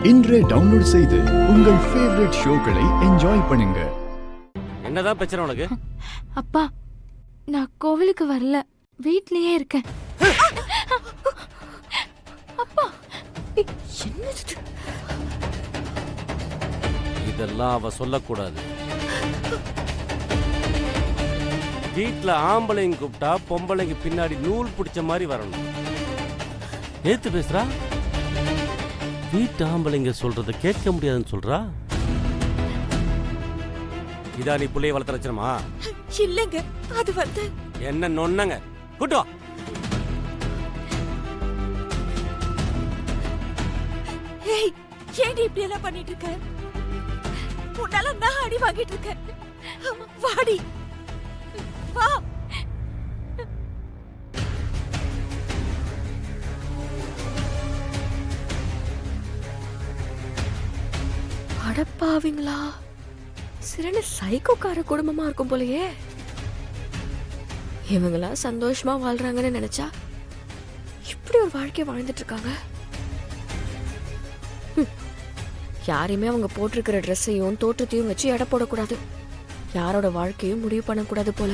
இன்றே டவுன்லோட் செய்து உங்கள் ஃபேவரட் ஷோக்களை என்ஜாய் பண்ணுங்க. என்னதான் பிரச்சனை உனக்கு? அப்பா, நான் கோவிலுக்கு வரல, வீட்லயே இருக்கேன். அப்பா, என்னது? இதெல்லாம் அவ சொல்லக்கூடாது. வீட்டுல ஆம்பளைங்க கூப்பிட்டா பொம்பளைங்க பின்னாடி நூல் பிடிச்ச மாதிரி வரணும். ஏத்து பேசுறா? வீட்டு ஆம்பளைங்க சொல்றத கேட்க முடியாதுன்னு சொல்றா. இதா நீ புள்ளைய வளர்த்த லட்சணமா? இல்லங்க, அது வந்து என்ன நொன்னங்க கூட்டு வா. ஏய், ஏன்டி இப்படி எல்லாம் பண்ணிட்டு இருக்க? உன்னால நான் அடி வாங்கிட்டு இருக்கேன். வாடி, வா. அடப்பாவீங்களா, சிறன சைக்கோக்கார குடும்பமா இருக்கும் போலயே. இவங்களா சந்தோஷமா வாழ்றாங்கன்னு நினைச்சா இப்படி ஒரு வாழ்க்கைய வாழ்ந்துட்டு இருக்காங்க. யாரையுமே அவங்க போட்டிருக்கிற ட்ரெஸ்ஸையும் தோற்றத்தையும் வச்சு எடை போடக்கூடாது. யாரோட வாழ்க்கையும் முடிவு பண்ணக்கூடாது போல.